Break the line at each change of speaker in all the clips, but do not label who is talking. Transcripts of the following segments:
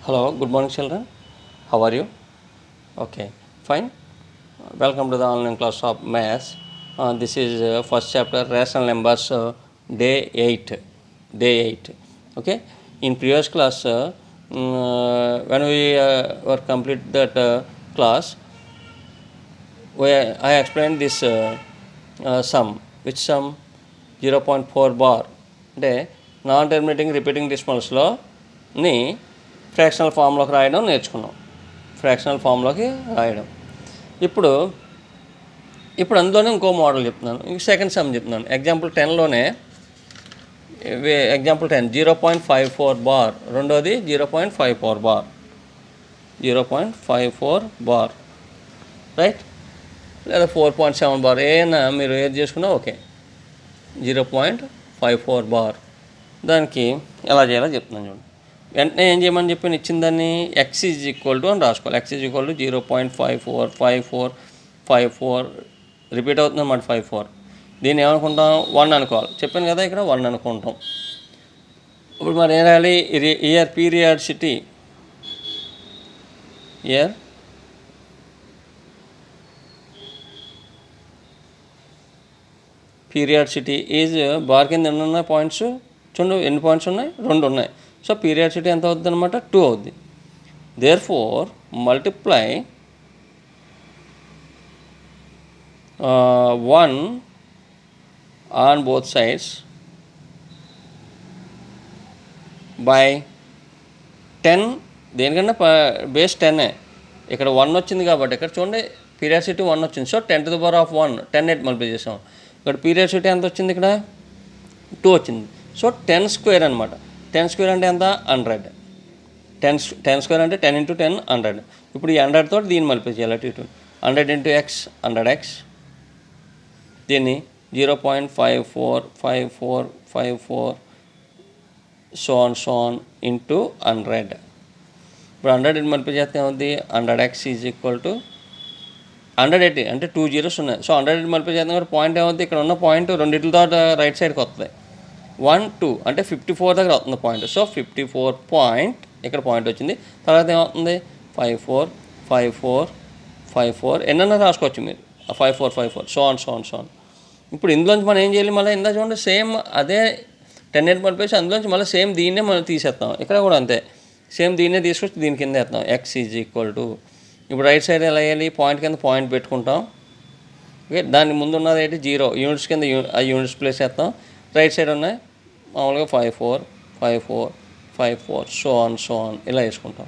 Hello, good morning, children. How are you? Okay, fine. Welcome to the online class of Maths. This is first chapter, rational numbers, day 8. Day 8. Okay. In previous class, when we were complete that class, I explained this sum. Which sum? 0.4 bar. అంటే non terminating repeating డెసిమల్స్లో ని fractional ఫామ్లోకి రాయడం నేర్చుకున్నాం. Fractional ఫామ్లోకి రాయడం. ఇప్పుడు ఇప్పుడు అందులోనే ఇంకో model చెప్తున్నాను. ఇంక సెకండ్ సమ్ చెప్తున్నాను. ఎగ్జాంపుల్ 10లోనే ఎగ్జాంపుల్ 10 0.54 బార్. రెండోది 0.54 బార్. 0.54 బార్, రైట్, లేదా 4.7 బార్, ఏమైనా మీరు ఏది చేసుకున్నా ఓకే. 0.54 బార్. దానికి ఎలా చేయాలో చెప్తున్నాను చూడండి. వెంటనే ఏం చేయమని చెప్పి ఇచ్చిన దాన్ని ఎక్స్ ఈజ్ ఈక్వల్ టు అని రాసుకోవాలి. X is equal to 0.54 repeat అవుతుంది అన్నమాట. 54. దీన్ని ఏమనుకుంటాం? 1 అనుకోవాలి. చెప్పాను కదా, ఇక్కడ 1 అనుకుంటాం. ఇప్పుడు మరి ఏం రాయాలి? Year periodicity, year periodicity is bar కింద ఎన్ని ఉన్నాయి పాయింట్స్ చూడండి. ఎన్ని పాయింట్స్ ఉన్నాయి? 2 ఉన్నాయి. సో పీరియాడిసిటీ ఎంత అవుతుంది అనమాట? 2 అవుద్ది. Therefore multiply 1 on both sides by 10. దేనికన్నా బేస్ 10. ఇక్కడ 1 వచ్చింది కాబట్టి ఇక్కడ చూడండి పీరియాడిసిటీ 1 వచ్చింది. So 10 to the power of 1, 10 multiply చేసాం. ఇక్కడ పీరియాడిసిటీ ఎంత వచ్చింది? ఇక్కడ 2 వచ్చింది. సో 10 స్క్వేర్ అనమాట. 10 స్క్వేర్ అంటే ఎంత? 100. 10 స్క్వేర్ అంటే 10 × 10 100. ఇప్పుడు ఈ 100 తోటి దీన్ని మల్టిప్లై చేయాలి. అటు ఇటు 100 × x 100x. దీన్ని 0.54 సో ఆన్ ఇంటూ 100. ఇప్పుడు 100 మల్టిప్లై చేస్తే ఏమవుతుంది? 100x ఈజ్ ఈక్వల్ టు 180 అంటే 2 zeros ఉన్నాయి. సో 100 మల్టిప్లై చేస్తాం కాబట్టి పాయింట్ ఏమవుతుంది? ఇక్కడ ఉన్న పాయింట్ రెండింటితో రైట్ సైడ్కి వస్తుంది. 1 2 అంటే 54 దగ్గర వస్తుంది పాయింట్. సో 54 పాయింట్ ఇక్కడ పాయింట్ వచ్చింది. తర్వాత ఏమవుతుంది? 54 ఎన్నన్నా రాసుకోవచ్చు మీరు. 54 సో ఆన్. ఇప్పుడు ఇందులోంచి మనం ఏం చేయాలి? మళ్ళీ ఇందా చూడండి సేమ్ అదే 10 మల్టిప్లై అందులోంచి మళ్ళీ సేమ్ దీన్నే మనం తీసేస్తాం. ఇక్కడ కూడా అంతే, సేమ్ దీన్నే తీసుకొచ్చి దీని కింద వేస్తాం. ఎక్స్ ఈజ్ ఈక్వల్ టు, ఇప్పుడు రైట్ సైడ్ ఎలా వేయాలి? పాయింట్ కింద పాయింట్ పెట్టుకుంటాం. ఓకే, దానికి ముందు ఉన్నది ఏంటి? 0. యూనిట్స్ కింద ఆ యూనిట్స్ ప్లేస్ చేస్తాం. రైట్ సైడ్ ఉన్నాయి మామూలుగా 54 సో ఆన్ ఇలా వేసుకుంటాం.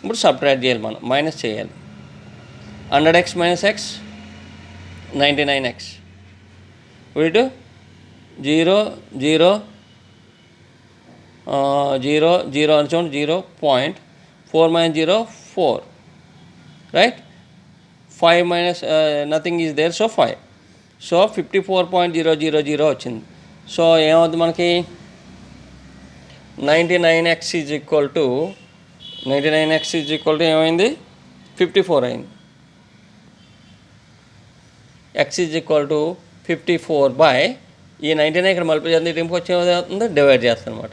ఇప్పుడు సబ్ట్రాక్ట్ చేయాలి, మనం మైనస్ చేయాలి. 100x - x 99x. ఇటు 0 అని చూడండి. 0.4 - 0 4, right. 5 minus nothing is there, so 5. So 54.000 వచ్చింది. సో ఏమవుతుంది మనకి? 99x ఈజ్ ఈక్వల్ టు ఏమైంది? 54 అయింది. x is equal to 54 by ఈ 99 ఇక్కడ మల్టిప్లై చేస్తుంది. ఇటు వచ్చి ఏమవుతుంది? డివైడ్ చేస్తుంది అనమాట.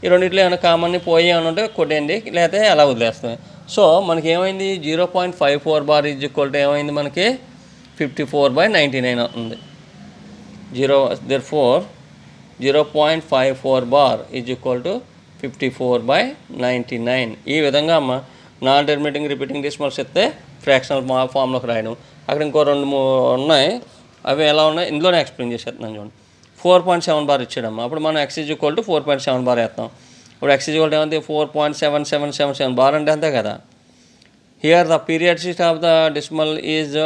ఈ రెండింటిలో ఏమైనా కామన్ని పోయి ఏమైనా ఉంటే కొట్టేయండి, లేకపోతే అలా వదిలేస్తాం. సో మనకి ఏమైంది? 0.54 బార్ ఈజ్ ఈక్వల్ టు ఏమైంది మనకి? 54/99 అవుతుంది. Therefore 0.54 bar is equal to 54/99. ఈ విధంగా నాన్ టర్మినేటింగ్ రిపీటింగ్ డెసిమల్స్ ఇస్తే ఫ్రాక్షనల్ ఫామ్లోకి రాయడం. అక్కడ ఇంకో 2 ఉన్నాయి, అవి ఎలా ఉన్నాయి ఇందులోనే ఎక్స్ప్లెయిన్ చేసేస్తున్నాను చూడండి. 4.7 బార్ ఇచ్చాడమ్మా. అప్పుడు మనం x is equal to 4.7 bar వేస్తాం. ఇప్పుడు x ఈజ్ ఈక్వల్ టు ఏమంటే 4.7777 బార్ అంటే అంతే కదా. Here the periodicity of the decimal is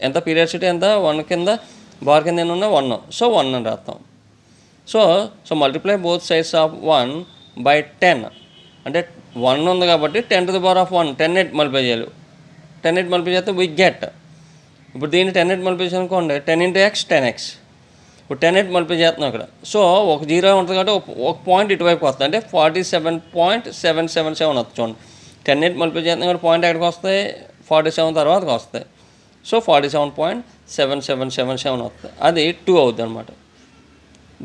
ఎంత? పీరియాడిసిటీ ఎంత? 1 కింద బార్ కింద ఎన్ని ఉన్నాయి? 1. సో 1 అని రాస్తాం. So multiply both sides of 1 by 10 అంటే 1 ఉంది కాబట్టి 10 to the power of 1 10 multiply చేయాలి. 10 మల్టిప్లై చేస్తే వి గెట్. ఇప్పుడు దీన్ని 10 మల్టిప్లై చేయాలనుకోండి 10 × x 10x. ఇప్పుడు 10 మల్టిప్లై చేస్తున్నాం ఇక్కడ. సో ఒక 0 ఉంటుంది కాబట్టి ఒక పాయింట్ ఇటువైపు వస్తుంది, అంటే 47.777 వస్తుంది చూడండి. 10 మల్టిప్లై చేస్తున్నాం కాబట్టి పాయింట్ ఎక్కడికి వస్తాయి? 47 తర్వాతకి వస్తాయి. సో 47.7777 వస్తుంది. అది 2 అవుతుంది అనమాట.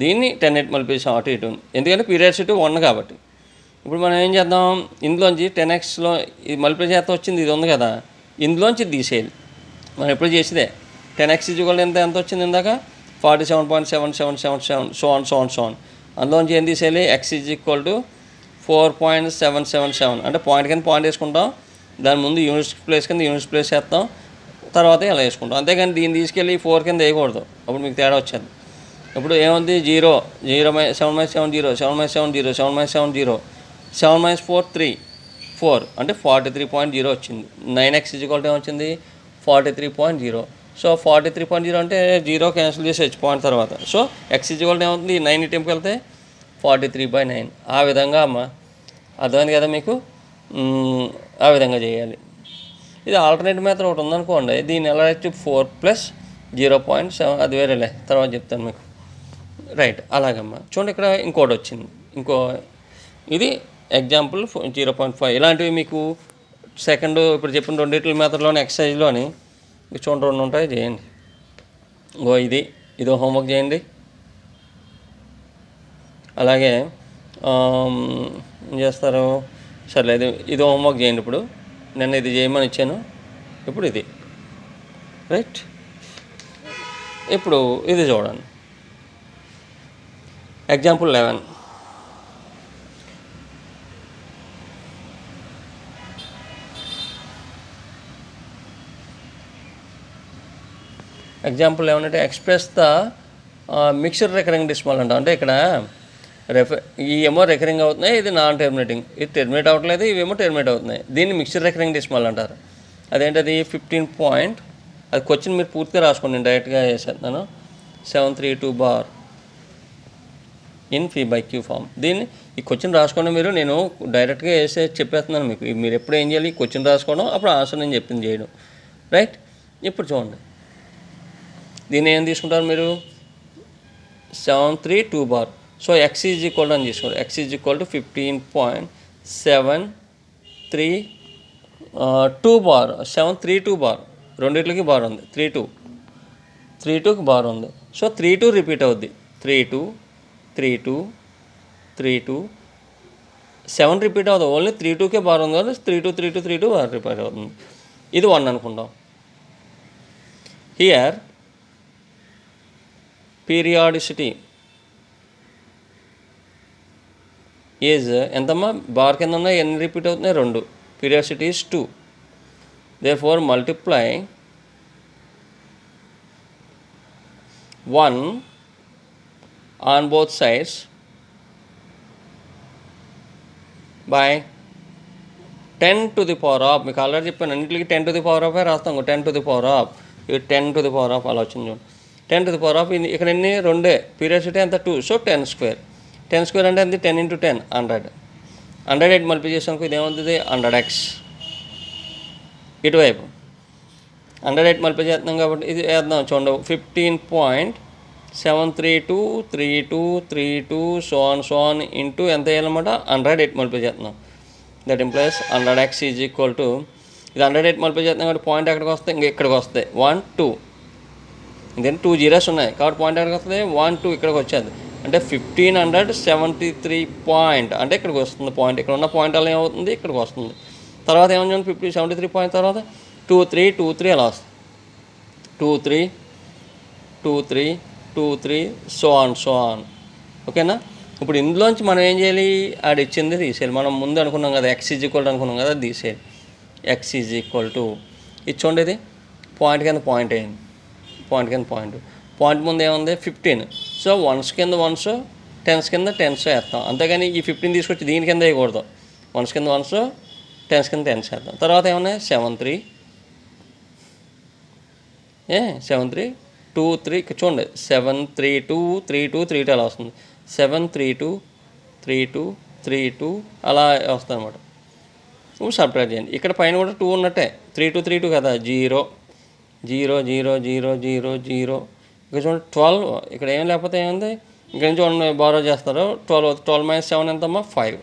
దీన్ని 10 మల్టిప్లై చేసాం అటు ఇటు, ఎందుకంటే పీరియాడిసిటీ 1 కాబట్టి. ఇప్పుడు మనం ఏం చేద్దాం, ఇందులోంచి 10xలో ఇది మల్టిప్లై చేస్తే వచ్చింది, ఇది ఉంది కదా, ఇందులోంచి తీసేయాలి. మనం ఎప్పుడు చేసేదే 10x ఎంత వచ్చింది ఇందాక 47.7777 సో ఆన్. అందులోంచి ఏం తీసేయాలి, x = 4.777 అంటే పాయింట్ కింద పాయింట్ వేసుకుంటాం, దాని ముందు యూనిట్స్ ప్లేస్ కింద యూనిట్స్ ప్లేస్ చేస్తాం, తర్వాత ఇలా వేసుకుంటాం. అంతేగాని దీన్ని తీసుకెళ్ళి 4 కింద వేయకూడదు, అప్పుడు మీకు తేడా వచ్చేది. ఇప్పుడు ఏముంది 0 7 - 7 0 7 - 7 0 7 - 7 0 7 - 4 3 4 అంటే 43.0 వచ్చింది. 9x ఏమొచ్చింది 43.0. సో 43.0 అంటే 0 క్యాన్సిల్ చేసేయచ్చు పాయింట్ తర్వాత. సో x ఏమవుతుంది 9 టెంపుకి వెళ్తే 43/9. ఆ విధంగా అమ్మ అర్థమైంది కదా మీకు, ఆ విధంగా చేయాలి. ఇది ఆల్టర్నేట్ మెథడ్ ఒకటి ఉందనుకోండి, దీన్ని ఎలా వచ్చి 4 + 0.7 అది వేరేలే, తర్వాత చెప్తాను మీకు. రైట్, అలాగమ్మా చూడండి ఇక్కడ ఇంకోటి వచ్చింది, ఇది ఎగ్జాంపుల్ 0.5. ఇలాంటివి మీకు సెకండ్ ఇప్పుడు చెప్పిన రెండింటి మెథడ్లోని ఎక్సర్సైజ్లోని చూడండి 2 ఉంటాయి, చేయండి. ఇదో హోంవర్క్ చేయండి. అలాగే ఏం చేస్తారు, సరే ఇది హోంవర్క్ చేయండి. ఇప్పుడు నేను ఇది చేయమని ఇచ్చాను, ఇప్పుడు ఇది రైట్. ఇప్పుడు ఇది చూడండి, ఎగ్జాంపుల్ 11. ఎగ్జాంపుల్ 11 అంటే express the mixture recurring decimal అంటాం. అంటే ఇక్కడ ఈ ఏమో రికరింగ్ అవుతున్నాయి, ఇది నాన్ టెర్మినేటింగ్, ఇది టెర్మినేట్ అవ్వట్లేదు, ఇవేమో టెర్మినేట్ అవుతున్నాయి. దీన్ని మిక్స్చర్ రికరింగ్ డెసిమల్ అంటారు. అదేంటది 15 అది క్వశ్చన్ మీరు పూర్తిగా రాసుకోండి, నేను డైరెక్ట్గా వేసేస్తున్నాను. 732 బార్ ఇన్ P/Q ఫామ్. దీన్ని ఈ క్వశ్చన్ రాసుకోండి మీరు, నేను డైరెక్ట్గా చెప్పేస్తున్నాను మీకు. మీరు ఎప్పుడు ఏం చేయాలి, క్వశ్చన్ రాసుకోవడం, అప్పుడు ఆన్సర్ నేను చెప్పింది చేయడం. రైట్, ఇప్పుడు చూడండి దీన్ని ఏం తీసుకుంటారు మీరు 732 బార్. సో x అని తీసుకోండి, x = 15.732 బార్. 732 బార్, రెండిట్లకి బార్ ఉంది, 32కి బార్ ఉంది. సో 32 రిపీట్ అవుద్ది, 32 32 32 7 రిపీట్ అవుతుంది, ఓన్లీ 32కే బార్ ఉంది కదా, 32 32 32 బార్ రిపీట్ అవుతుంది. ఇది 1 అనుకుంటాం. హియర్ పీరియాడిసిటీ ఈజ్ ఎంతమ్మా, బార్ కింద ఉన్నాయి, ఎన్ని రిపీట్ అవుతున్నాయి 2, periodicity is 2. therefore multiply 1 on both sides by 10 to the power of, మీకు ఆల్రెడీ చెప్పాను అన్నింటికి 10 to the power of రాస్తాం, 10 to the power of, ఇది 10 to the power of అలా వచ్చింది చూడండి. 10 to the power of ఇక్కడ ఎన్ని 2, పీరియాడిసిటీ అంతా 2, సో 10 స్క్వేర్. 10 స్క్వేర్ అంటే అంతే 10 × 10 100. 100 మల్టిప్లికేషన్కు ఇది ఏమవుతుంది 100x. ఇటువైపు 100 మల్టిప్లై చేస్తున్నాం కాబట్టి ఇది వేద్దాం చూడండి, 15.7323232 సో ఆన్ ఇంటూ ఎంత వేయాలన్నమాట 100 మల్టిప్లై చేస్తున్నాం. దట్ ఇంప్లైస్ 100x = ఇది 100 మల్టిప్లై చేస్తున్నాం కాబట్టి పాయింట్ ఎక్కడికి వస్తాయి, ఇంకా ఇక్కడికి వస్తాయి 1 2, ఇంకేంటి 2 జీరోస్ ఉన్నాయి కాబట్టి పాయింట్ ఎక్కడికి వస్తుంది 1 2, ఇక్కడికి వచ్చేది అంటే 1573 పాయింట్, అంటే ఇక్కడికి వస్తుంది పాయింట్. ఇక్కడ ఉన్న పాయింట్ అలా ఏమవుతుంది ఇక్కడికి వస్తుంది. తర్వాత ఏమన్నా 73 పాయింట్ తర్వాత 2 3 2 3 అలా వస్తుంది, 2 3 2 3 2 3 సో ఆన్. ఓకేనా. ఇప్పుడు ఇందులోంచి మనం ఏం చేయాలి, ఆడ ఇచ్చింది తీసేయాలి. మనం ముందు అనుకున్నాం కదా x = అనుకున్నాం కదా, తీసేయాలి. x = ఇది చూడండి, ఇది పాయింట్ కింద పాయింట్ అయింది, పాయింట్ ముందు ఏముంది 15. సో 1s కింద 1s, 10s కింద 10s వేస్తాం. అంతేగాని ఈ 15 తీసుకొచ్చి దీని కింద వేయకూడదు, 1s కింద 1s, 10s కింద 10s వేద్దాం. తర్వాత ఏమన్నాయి 7 3 2 3, చూడండి 7 3 2 3 2 3 2 అలా వస్తుంది, 7 3 2 3 2 3 2 అలా వస్తుంది అనమాట. ఇప్పుడు సబ్ట్రాక్ట్ చేయండి, ఇక్కడ పైన కూడా 2 ఉన్నట్టే, 3 2 3 2 కదా, 0 0 0 0 0 0. ఇక్కడ చూడండి 12, ఇక్కడ ఏం లేకపోతే ఏముంది, ఇక్కడ నుంచి చూడండి బారో చేస్తారు 12 - 7 ఎంతమ్మా 5.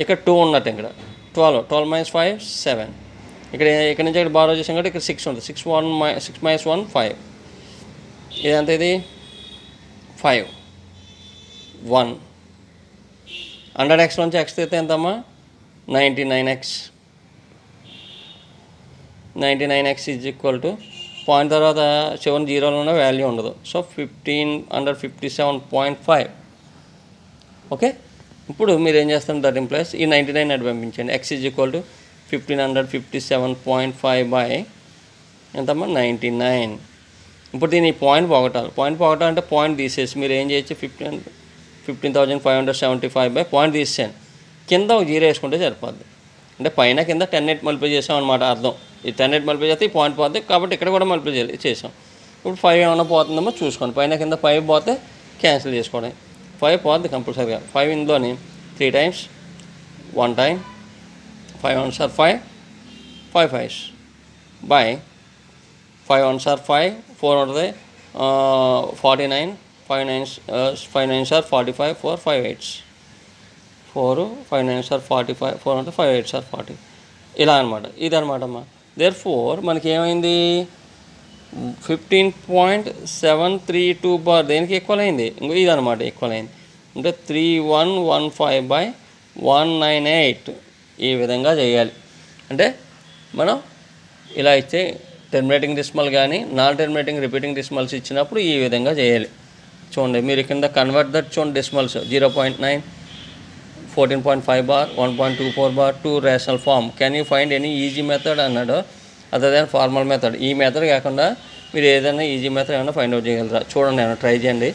ఇక్కడ 2 ఉన్నట్టు, ఇక్కడ 12 - 5 7. ఇక్కడ నుంచి ఇక్కడ బారో చేసాం కాబట్టి ఇక్కడ 6 ఉంటుంది, 6 - 1 5. ఇదంతా ఇది 5 1 100x నుంచి x తీస్తే ఎంతమ్మా 99x. 99x is equal to point తర్వాత 7 జీరోలో ఉన్న వాల్యూ ఉండదు. సో 1557.5. ఓకే, ఇప్పుడు మీరు ఏం చేస్తారు, దట్ ఇంప్లైస్ ఈ 99 అటు పంపించండి. x is equal to 1557.5 by ఎంతమ్మా 99. ఇప్పుడు దీని పాయింట్ పోగొట్టాలి. పాయింట్ పోగొట్టాలంటే పాయింట్ తీసేసి మీరు ఏం చేయొచ్చు, 15,575 బై పాయింట్ తీసేయండి. కింద ఒక జీరో వేసుకుంటే సరిపోద్ది. అంటే పైన కింద 10 మల్టిప్లై చేసాం అనమాట అర్థం. ఈ 10 మల్టిప్లై చేస్తే ఈ పాయింట్ పోద్ది, కాబట్టి ఇక్కడ కూడా మల్టిప్లై చేసాం. ఇప్పుడు 5 ఏమైనా పోతుందేమో చూసుకోండి. పైన కింద 5 పోతే క్యాన్సిల్ చేసుకోవడం. 5 పోద్ది కంపల్సరీగా. 5 ఇందులోని 3 times, 1 time, 5 1s are 5, 5 5s by 5 1s are 5, 4 ఉంటుంది 49, 5 9s are 45, 4 5 8s 4, 5 9s are 45, 4 ఉంటుంది 5 8s are 40. ఇలా అనమాట. ఇదనమాట అమ్మా. దేర్ ఫోర్ మనకి ఏమైంది, 15.732 బార్ దేనికి ఈక్వల్ అయింది, ఇంకో ఇదనమాట ఈక్వల్ అయింది. అంటే 3115 బై 198 ఈ విధంగా చేయాలి. అంటే మనం ఇలా ఇచ్చే టెర్మినేటింగ్ డెసిమల్ కానీ నాన్ టెర్మినేటింగ్ రిపీటింగ్ డెసిమల్స్ ఇచ్చినప్పుడు ఈ విధంగా చేయాలి. చూడండి మీరు కింద కన్వర్ట్ దట్ చూడండి decimals 0.9, 14.5 bar, 1.24 bar, 2 rational form. Can you find any easy method అన్నాడు అదర్ దాన్ ఫార్మల్ మెథడ్. ఈ మెథడ్ కాకుండా మీరు ఏదైనా ఈజీ మెథడ్ ఏమైనా ఫైండ్ అవుట్ చేయగలరా చూడండి, ఏమైనా ట్రై చేయండి.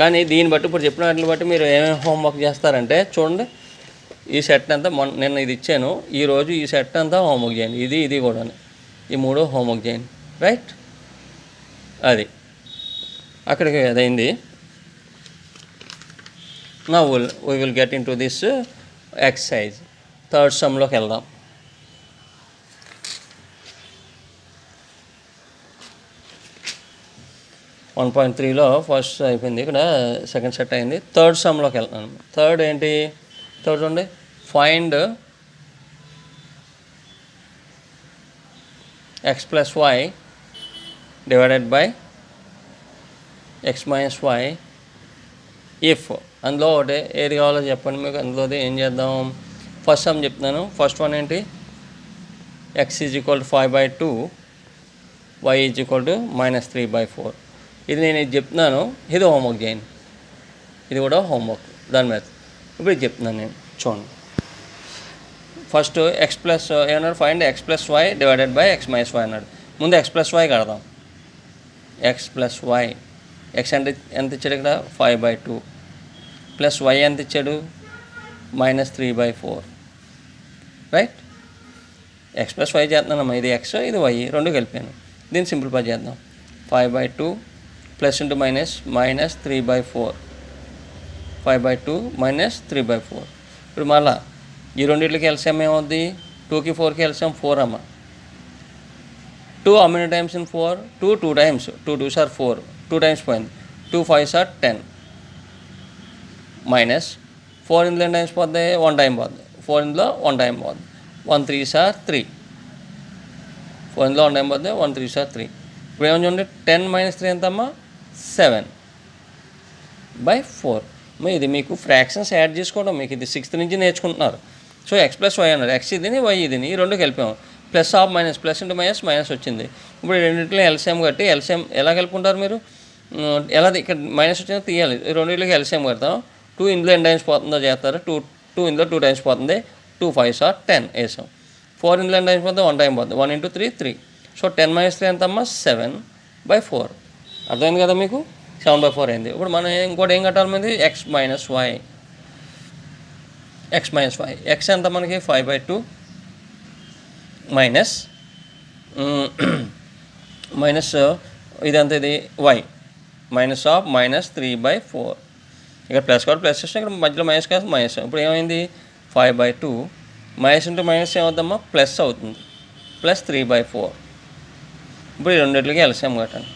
కానీ దీన్ని బట్టి ఇప్పుడు చెప్పిన వాటిని బట్టి మీరు ఏమేమి హోంవర్క్ చేస్తారంటే చూడండి, ఈ సెట్ అంతా నిన్న ఇది ఇచ్చాను, ఈరోజు ఈ సెట్ అంతా హోంవర్క్ చేయండి. ఇది కూడా ఈ 3 హోంవర్క్ చేయండి. రైట్, అది అక్కడికి అదైంది. నా we will get into this exercise. Third సమ్లోకి వెళ్దాం. వన్ 1.3లో ఫస్ట్ అయిపోయింది, ఇక్కడ సెకండ్ సెట్ అయింది. థర్డ్ సమ్లోకి వెళ్తాను. థర్డ్ ఏంటి, థర్డ్ చూడండి, find x plus y divided by x minus y if. అందులో ఒకటి ఏది కావాలో చెప్పండి మీకు. అందులోది ఏం చేద్దాం, ఫస్ట్ సమ్ చెప్తున్నాను. ఫస్ట్ వన్ ఏంటి, x is equal to 5/2, y is equal to -3/4. ఇది నేను ఇది చెప్తున్నాను, ఇది హోంవర్క్ చేయండి. ఇది కూడా హోంవర్క్ దాని మీద. ఇప్పుడు ఇది చెప్తున్నాను నేను చూడండి. ఫస్ట్ ఎక్స్ ప్లస్ ఏమన్నాడు, find x plus y divided by x minus y అన్నాడు. ముందు x plus y కడదాం. x plus y, x అంటే ఎంత ఇచ్చాడు ఇక్కడ 5/2, ప్లస్ y ఎంత ఇచ్చాడు -3/4. Right, x plus y చేస్తున్నానమ్మా. ఇది x, ఇది y, రెండు కలిపాను. దీన్ని సింప్లిఫై చేద్దాం. 5/2 ప్లస్ ఇంటూ మైనస్ -3/4, 5/2 -3/4. ఇప్పుడు మళ్ళా ఈ రెండింటికి ఎల్సిఎం ఏమవుద్ది, 2కి 4కి ఎల్సిఎం 4 అమ్మ. 2 how many times in 4? 2 times. 2 2s are 4, 2 times పోయింది. 2 5s are 10 మైనస్ 4 ఇందులో ఎన్ని టైమ్స్ పోద్ది, 1 టైం పోద్ది. 4 ఇందులో 1 టైం పోద్ది. 1 3s are 3, 4 ఇందులో 1 టైం పోద్ది. 1 3s are 3. ఇప్పుడు ఏమని చూడండి, 10 - 3 ఎంతమ్మా 7/4. ఇది మీకు ఫ్రాక్షన్స్ యాడ్ చేసుకోవడం, మీకు ఇది 6th నుంచి నేర్చుకుంటున్నారు. సో x plus y అన్నారు, x ఇదిని y ఇదిని ఈ రెండు కలిపాము. Plus of minus, plus into minus వచ్చింది. ఇప్పుడు రెండింటిలో ఎల్సిఎం కట్టి, ఎల్సిఎం ఎలా కలుపుకుంటారు మీరు, ఎలా ఇక్కడ మైనస్ వచ్చినా తీయాలి. రెండింటికి ఎల్సిఎం కడతాం. 2 ఇందులో ఎన్ని టైమ్స్ పోతుందో చేస్తారు. 2 ఇందులో 2 టైమ్స్ పోతుంది. 2 5s are 10 వేసాం. 4 ఇందులో ఎన్ని టైమ్స్ పోతుంది, 1 టైం పోతుంది. 1 × 3 3. సో 10 - 3 ఎంతమ్మా 7/4. అర్థమైంది కదా మీకు, 7/4 అయింది. ఇప్పుడు మనం ఇంకోటి ఏం కట్టాలి, మీద x minus y. x ఎంత మనకి 5/2 మైనస్ ఇదంతా ఇది y మైనస్ ఆఫ్ -3/4. ఇక్కడ ప్లస్ కాబట్టి ప్లస్ చేస్తే ఇక్కడ మధ్యలో మైనస్ కాదు మైనస్. ఇప్పుడు ఏమైంది 5/2 మైనస్ ఇంటూ మైనస్ ఏమవుతుందమ్మా ప్లస్ అవుతుంది, +3/4. ఇప్పుడు ఈ రెండింటికి ఎల్సిఎం కట్టండి.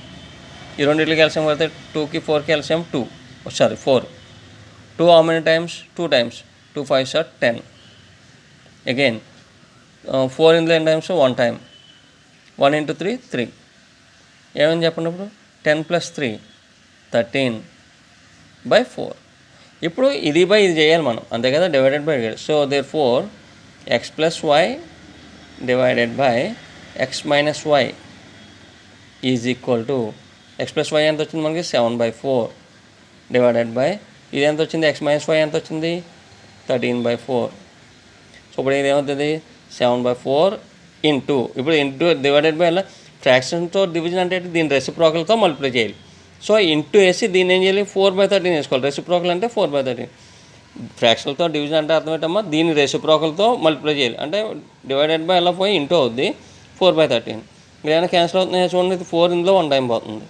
ఈ రెండింటికి ఎల్సిఎం కడితే 2కి 4కి LCM 2, sorry 4. 2 how many times, 2 times. 2 5s are 10. Again 4 ఇందులో ఎన్ని టైమ్స్, 1 టైం. 1 × 3 3. ఏమని చెప్పండి ఇప్పుడు, 10 + 3 13/4. ఇప్పుడు ఇది బై ఇది చేయాలి మనం, అంతే కదా, divided by. So therefore X plus Y divided by X minus Y is equal to X plus Y ఎంత వచ్చింది మనకి 7/4 డివైడెడ్ బై ఇది ఎంత వచ్చింది, ఎక్స్ మైనస్ వై ఎంత వచ్చింది 13/4. సో ఇప్పుడు ఇది ఏమవుతుంది 7/4 ఇంటూ, ఇప్పుడు ఇంటూ డివైడెడ్ బై అలా ఫ్రాక్షన్తో డివిజన్ అంటే దీని రెసిప్రోకల్తో మల్టిప్లై చేయాలి. సో ఇంటూ వేసి దీన్ని ఏం చేయాలి 4/13 వేసుకోవాలి. రెసిప్రోకల్ అంటే 4/13. ఫ్రాక్షన్తో డివిజన్ అంటే అర్థమేటమ్మా, దీని రెసిప్రోకల్తో మల్టిప్లై చేయాలి. అంటే డివైడెడ్ బై అలా పోయి ఇంటూ అవుద్ది 4/13. ఏదైనా క్యాన్సిల్ అవుతున్నాయి చూడండి, 4 ఇందులో 1 టైం పోతుంది.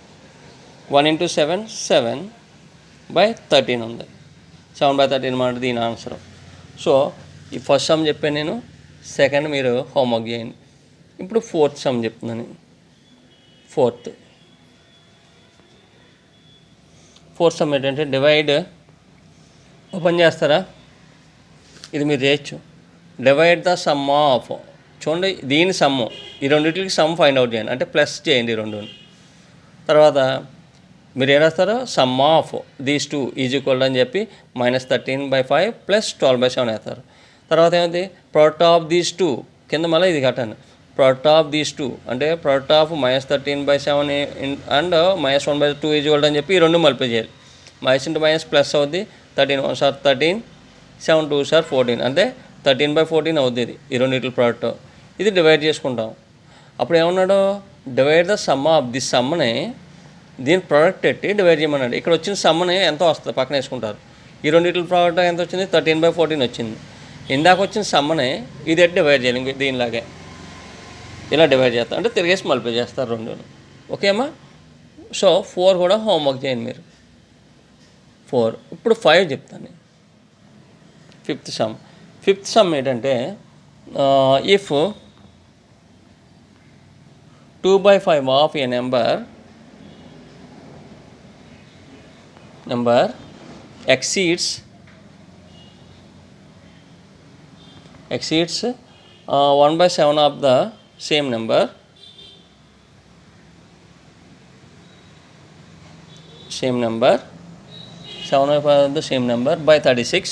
1 × 7 7/13 ఉంది. 7/13 మాట దీని ఆన్సర్. సో ఈ ఫస్ట్ సమ్ చెప్పాను నేను, సెకండ్ మీరు హోంవర్క్ చేయండి. ఇప్పుడు ఫోర్త్ సమ్ చెప్తున్నాను. ఫోర్త్ సమ్ ఏంటంటే డివైడ్, ఓపెన్ చేస్తారా, ఇది మీరు చేయొచ్చు. డివైడ్ ద సమ్ ఆఫ్, చూడండి దీని సమ్ము, ఈ రెండింటికి సమ్ ఫైండ్ అవుట్ చేయండి, అంటే ప్లస్ చేయండి ఈ రెండు. తర్వాత మీరు ఏం రాస్తారో sum of these two is equal అని చెప్పి -13/5 + 12/7 వేస్తారు. తర్వాత ఏమైంది ప్రోడక్ట్ ఆఫ్ దీస్ టూ, కింద మళ్ళీ ఇది కట్టండి. ప్రోడక్ట్ ఆఫ్ దీస్ టూ అంటే product of -13/7 and -1/2 is equal అని చెప్పి ఈ రెండు మల్టిప్లై చేయాలి. మైనస్ ఇంటూ మైనస్ ప్లస్ అవుద్ది. 13 1 సార్ 13, 7 2 సార్ 14, అంటే 13/14 అవుద్ది. ఇది ఈ రెండింటి ప్రోడక్ట్. ఇది డివైడ్ చేసుకుంటాం. అప్పుడు ఏమన్నాడు, divide the sum of this సమ్ని దీని ప్రోడక్ట్ పెట్టి డివైడ్ చేయమన్నాడు. ఇక్కడ వచ్చిన సమ్ని ఎంతో వస్తుంది పక్కన వేసుకుంటారు. ఈ రెండింటి ప్రోడక్ట్ ఎంత వచ్చింది 13/14 వచ్చింది. ఇందాక వచ్చిన సమ్ని ఇది ఎట్టి డివైడ్ చేయాలి, ఇంక దీనిలాగే ఇలా డివైడ్ చేస్తారు, అంటే తిరిగేసి మల్టిప్లై చేస్తారు రెండు. ఓకే అమ్మా. సో 4 కూడా హోంవర్క్ చేయండి మీరు. 4. ఇప్పుడు 5 చెప్తాను. ఫిఫ్త్ సమ్ ఏంటంటే if 2/5 of A number exceeds 1/7 of the same number, 7/5 of the same number by 36.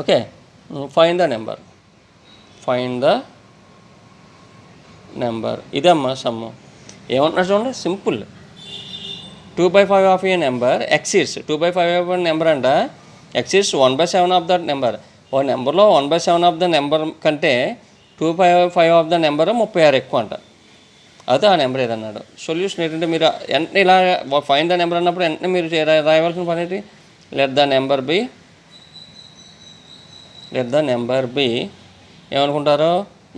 Okay, find the number. ఇదమ్మా సమ్. ఏమంటున్నా చూడండి, simple. 2/5 of A number exceeds, 2/5 of number అంట ఎక్సీడ్స్ 1/7 ఆఫ్ దట్ నెంబర్. ఓ నెంబర్లో 1/7 of the number కంటే 2/5 of the number 36 ఎక్కువ అంట. అదే ఆ నెంబర్ ఏదన్నాడు. సొల్యూషన్ ఏంటంటే మీరు వెంటనే ఇలా ఫైండ్ ద నెంబర్ అన్నప్పుడు వెంటనే మీరు రాయవలసిన పని ఏంటి, లెట్ ద నెంబర్ బి ఏమనుకుంటారో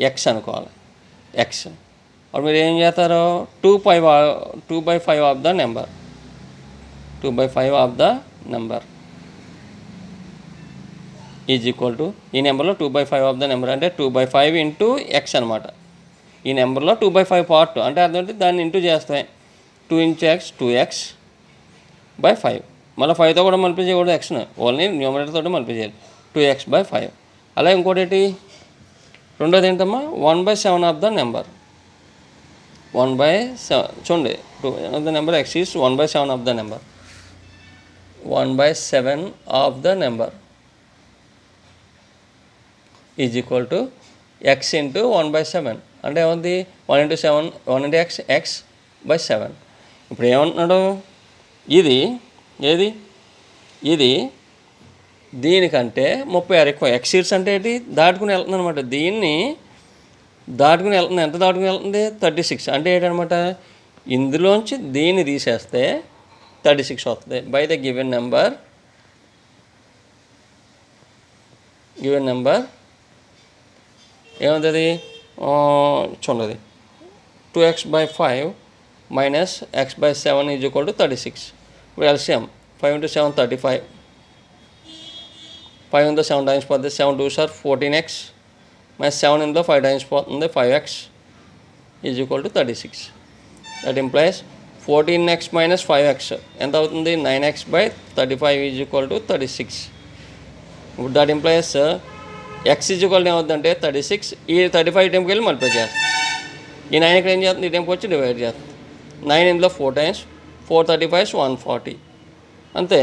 ఎక్స్ అనుకోవాలి. ఎక్స్ అప్పుడు మీరు ఏం చేస్తారు 2/5 of the number, 2/5 of the number is equal to, ఈ నెంబర్లో 2/5 ఆఫ్ ద నెంబర్ అంటే 2/5 ఇంటూ ఎక్స్ అనమాట. ఈ నెంబర్లో 2/5 పార్ట్ అంటే అర్థం దాన్ని ఇంటూ చేస్తాయి. 2 × x 2x/5. మళ్ళీ 5తో కూడా మల్టిప్లై చేయకూడదు ఎక్స్ను, ఓన్లీ న్యూమరేటర్ తోటి మల్టిప్లై చేయాలి. 2x/5. అలా ఇంకోటి ఏంటి, రెండోది ఏంటమ్మా 1/7 ఆఫ్ ద నెంబర్. 1/7 చూడండి, the number x is 1/7 of the number. 1/7 of the number is equal to x into 1/7 అంటే ఏముంది 1 × 7 1 × x/7. ఇప్పుడు ఏమంటున్నాడు, ఇది దీనికంటే 36 ఎక్కువ. ఎక్సీడ్స్ అంటే ఏంటి, దాటుకుని వెళ్తుంది అనమాట. దీన్ని దాటుకుని వెళ్తుంది. ఎంత దాటుకుని వెళ్తుంది 36. అంటే ఏంటనమాట, ఇందులోంచి దీన్ని తీసేస్తే 36 వస్తుంది. బై ద గివెన్ నెంబర్ ఏమవుతుంది చూడండి, 2x/5 minus x/7 is equal to 36. ఇప్పుడు ఎల్సిఎం 5 × 7 35. 5 ఇందులో 7 టైమ్స్ పోతుంది. 7 2 సార్ 14x మైనస్ 7 ఇందులో 5 టైమ్స్ పోతుంది. 5x is equal to 36. That implies 14x minus 5x ఎంత అవుతుంది 9x/35 ఈజ్ ఈక్వల్ టు 36. ఇప్పుడు that implies x is equal ఏమవుతుందంటే 36. ఈ 35 టైంకి వెళ్ళి మల్టిప్లై చేస్తుంది. ఈ 9 ఇక్కడ ఏం చేస్తుంది, ఈ టైంకి వచ్చి డివైడ్ చేస్తుంది. 9 ఇందులో 4 టైమ్స్ 435 140 అంతే.